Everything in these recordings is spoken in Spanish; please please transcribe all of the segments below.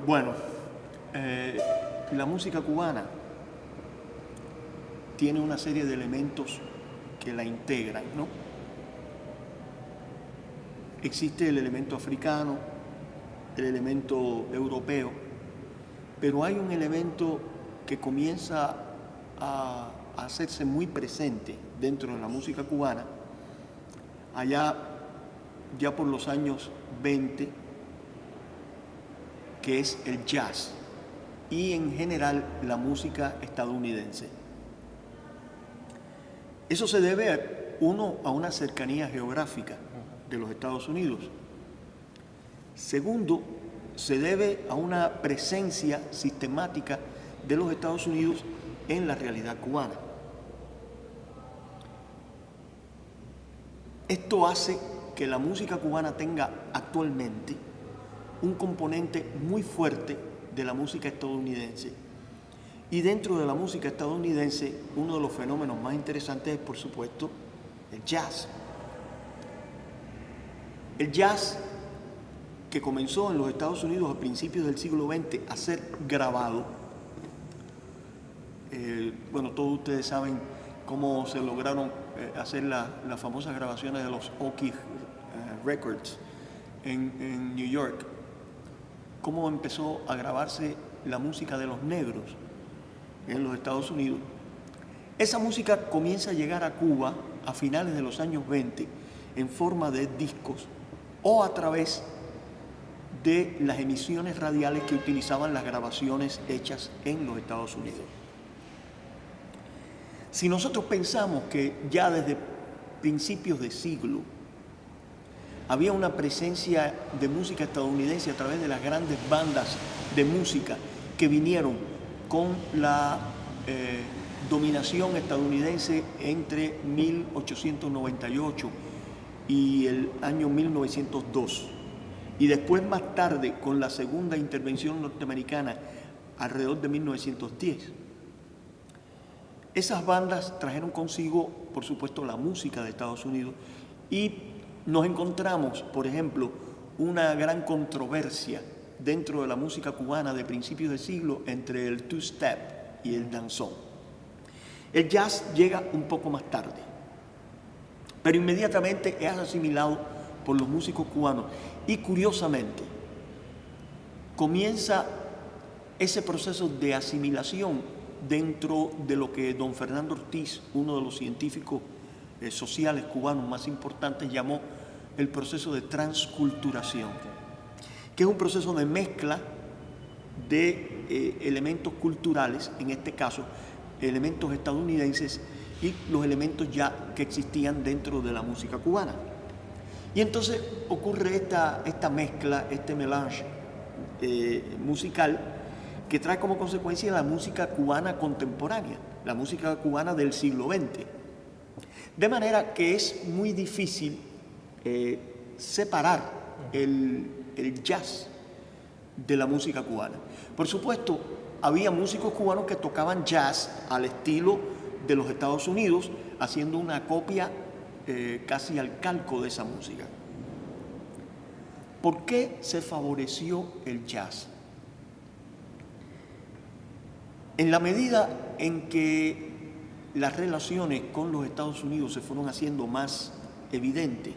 Bueno, eh, la música cubana tiene una serie de elementos que la integran, ¿no? Existe el elemento africano, el elemento europeo, pero hay un elemento que comienza a hacerse muy presente dentro de la música cubana, allá ya por los años 20, que es el jazz y en general la música estadounidense. Eso se debe, uno, a una cercanía geográfica de los Estados Unidos. Segundo, se debe a una presencia sistemática de los Estados Unidos en la realidad cubana. Esto hace que la música cubana tenga actualmente un componente muy fuerte de la música estadounidense. Y dentro de la música estadounidense, uno de los fenómenos más interesantes es, por supuesto, el jazz. El jazz, que comenzó en los Estados Unidos a principios del siglo XX a ser grabado, bueno, todos ustedes saben cómo se lograron hacer las famosas grabaciones de los Oki Records en New York, cómo empezó a grabarse la música de los negros en los Estados Unidos. Esa música comienza a llegar a Cuba a finales de los años 20 en forma de discos o a través de las emisiones radiales que utilizaban las grabaciones hechas en los Estados Unidos. Si nosotros pensamos que ya desde principios de siglo había una presencia de música estadounidense a través de las grandes bandas de música que vinieron con la dominación estadounidense entre 1898 y el año 1902, y después más tarde con la segunda intervención norteamericana alrededor de 1910. Esas bandas trajeron consigo, por supuesto, la música de Estados Unidos y nos encontramos, por ejemplo, una gran controversia dentro de la música cubana de principios de siglo entre el two-step y el danzón. El jazz llega un poco más tarde, pero inmediatamente es asimilado por los músicos cubanos y curiosamente comienza ese proceso de asimilación dentro de lo que don Fernando Ortiz, uno de los científicos sociales cubanos más importantes, llamó el proceso de transculturación, que es un proceso de mezcla de elementos culturales, en este caso elementos estadounidenses y los elementos ya que existían dentro de la música cubana. Y entonces ocurre esta mezcla, este melange musical que trae como consecuencia la música cubana contemporánea, la música cubana del siglo XX. De manera que es muy difícil separar el jazz de la música cubana. Por supuesto, había músicos cubanos que tocaban jazz al estilo de los Estados Unidos, haciendo una copia casi al calco de esa música. ¿Por qué se favoreció el jazz? En la medida en que las relaciones con los Estados Unidos se fueron haciendo más evidentes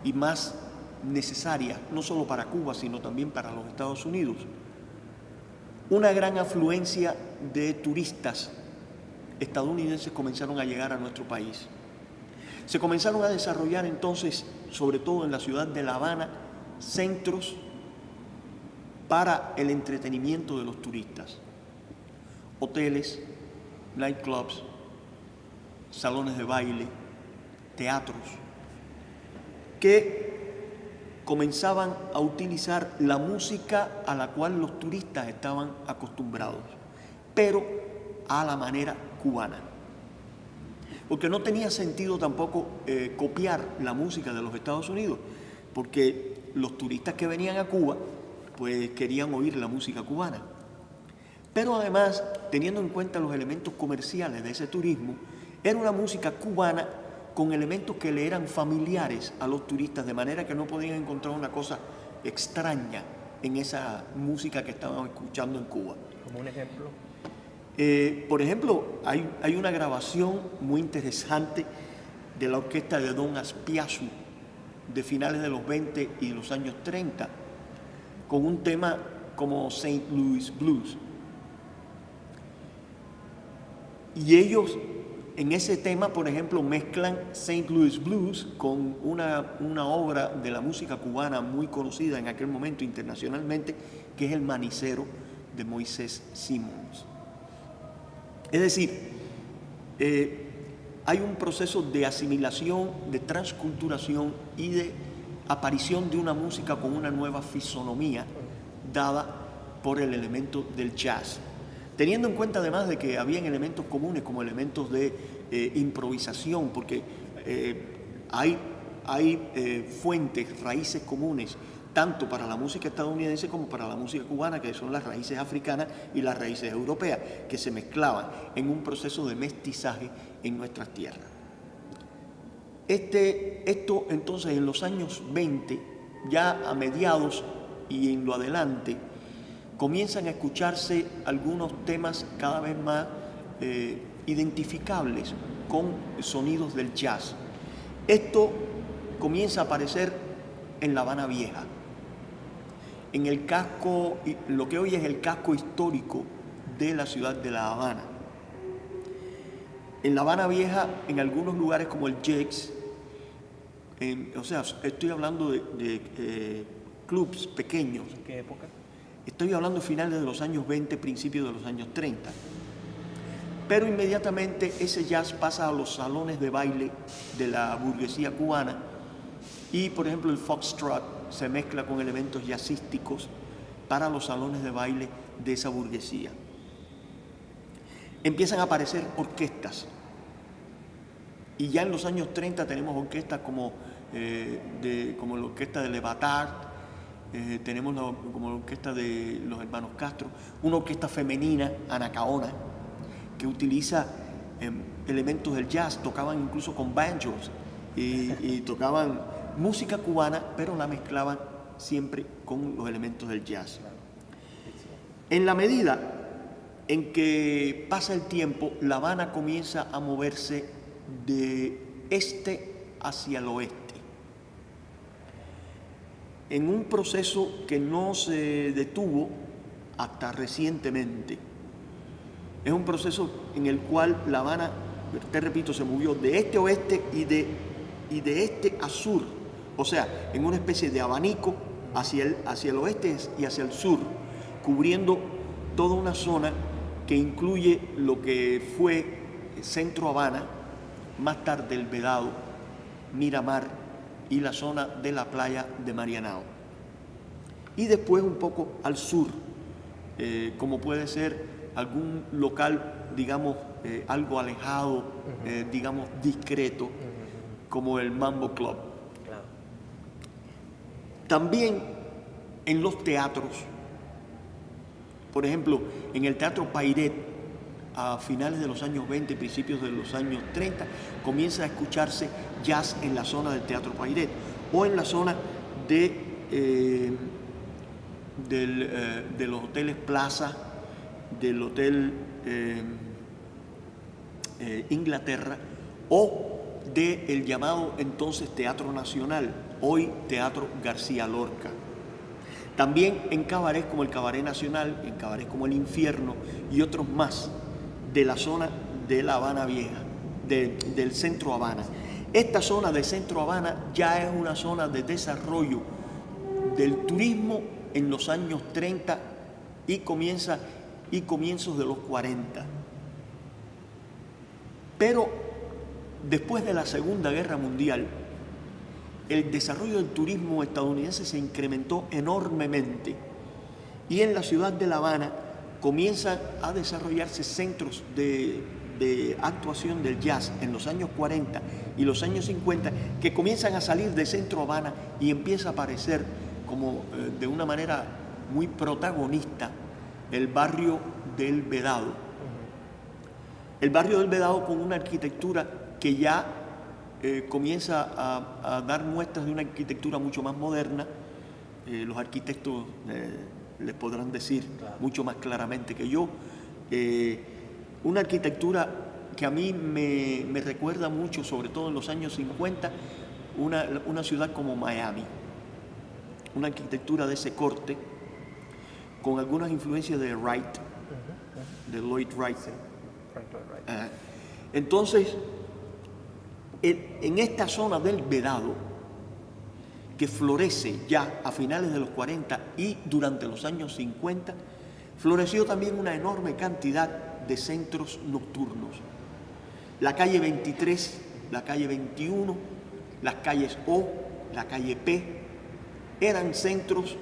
y más necesarias, no solo para Cuba, sino también para los Estados Unidos, una gran afluencia de turistas estadounidenses comenzaron a llegar a nuestro país. Se comenzaron a desarrollar entonces, sobre todo en la ciudad de La Habana, centros para el entretenimiento de los turistas, hoteles, nightclubs, salones de baile, teatros, que comenzaban a utilizar la música a la cual los turistas estaban acostumbrados, pero a la manera cubana. Porque no tenía sentido tampoco copiar la música de los Estados Unidos, porque los turistas que venían a Cuba pues querían oír la música cubana. Pero además, teniendo en cuenta los elementos comerciales de ese turismo, era una música cubana con elementos que le eran familiares a los turistas, de manera que no podían encontrar una cosa extraña en esa música que estaban escuchando en Cuba. ¿Como un ejemplo? Por ejemplo, hay una grabación muy interesante de la orquesta de Don Aspiazu de finales de los 20 y los años 30, con un tema como St. Louis Blues. Y ellos en ese tema, por ejemplo, mezclan St. Louis Blues con una obra de la música cubana muy conocida en aquel momento internacionalmente, que es El Manicero de Moisés Simmons. Es decir, hay un proceso de asimilación, de transculturación y de aparición de una música con una nueva fisonomía dada por el elemento del jazz. Teniendo en cuenta además de que habían elementos comunes como elementos de improvisación, porque hay fuentes, raíces comunes, tanto para la música estadounidense como para la música cubana, que son las raíces africanas y las raíces europeas, que se mezclaban en un proceso de mestizaje en nuestras tierras. Esto entonces en los años 20, ya a mediados y en lo adelante, comienzan a escucharse algunos temas cada vez más identificables con sonidos del jazz. Esto comienza a aparecer en La Habana Vieja, en el casco, lo que hoy es el casco histórico de la ciudad de La Habana. En La Habana Vieja, en algunos lugares como el Jake's, o sea, estoy hablando de clubs pequeños. ¿En qué época? Estoy hablando finales de los años 20, principios de los años 30. Pero inmediatamente ese jazz pasa a los salones de baile de la burguesía cubana y, por ejemplo, el foxtrot se mezcla con elementos jazzísticos para los salones de baile de esa burguesía. Empiezan a aparecer orquestas y ya en los años 30 tenemos orquestas como la orquesta de Le Batard, tenemos como la orquesta de los hermanos Castro, una orquesta femenina, Anacaona, que utiliza elementos del jazz, tocaban incluso con banjos y tocaban música cubana, pero la mezclaban siempre con los elementos del jazz. En la medida en que pasa el tiempo, La Habana comienza a moverse de este hacia el oeste, en un proceso que no se detuvo hasta recientemente. Es un proceso en el cual La Habana, te repito, se movió de este a oeste y de este a sur, o sea, en una especie de abanico hacia el oeste y hacia el sur, cubriendo toda una zona que incluye lo que fue Centro Habana, más tarde el Vedado, Miramar y la zona de la playa de Marianao. Y después un poco al sur, como puede ser algún local, digamos, algo alejado, digamos, discreto, como el Mambo Club. Claro. También en los teatros, por ejemplo, en el Teatro Pairet, a finales de los años 20, principios de los años 30, comienza a escucharse jazz en la zona del Teatro Pairet o en la zona de los hoteles Plaza, del Hotel Inglaterra o del llamado entonces Teatro Nacional, hoy Teatro García Lorca. También en cabarets como el Cabaret Nacional, en cabarets como el Infierno y otros más de la zona de La Habana Vieja, del Centro Habana. Esta zona de Centro Habana ya es una zona de desarrollo del turismo en los años 30 y comienzos de los 40. Pero después de la Segunda Guerra Mundial, el desarrollo del turismo estadounidense se incrementó enormemente y en la ciudad de La Habana comienzan a desarrollarse centros de actuación del jazz en los años 40 y los años 50 que comienzan a salir de Centro Habana y empieza a aparecer como de una manera muy protagonista el barrio del Vedado. El barrio del Vedado con una arquitectura que ya comienza a dar muestras de una arquitectura mucho más moderna, los arquitectos les podrán decir Claro. mucho más claramente que yo. Una arquitectura que a mí me recuerda mucho, sobre todo en los años 50, una ciudad como Miami. Una arquitectura de ese corte, con algunas influencias de Wright, de Lloyd Wright. Frank Lloyd Wright. Ajá. Entonces, en esta zona del Vedado, que florece ya a finales de los 40 y durante los años 50, floreció también una enorme cantidad de centros nocturnos. La calle 23, la calle 21, las calles O, la calle P, eran centros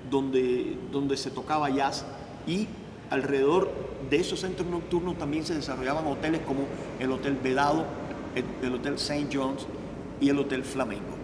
donde se tocaba jazz, y alrededor de esos centros nocturnos también se desarrollaban hoteles como el Hotel Vedado, el Hotel St. John's y el Hotel Flamengo.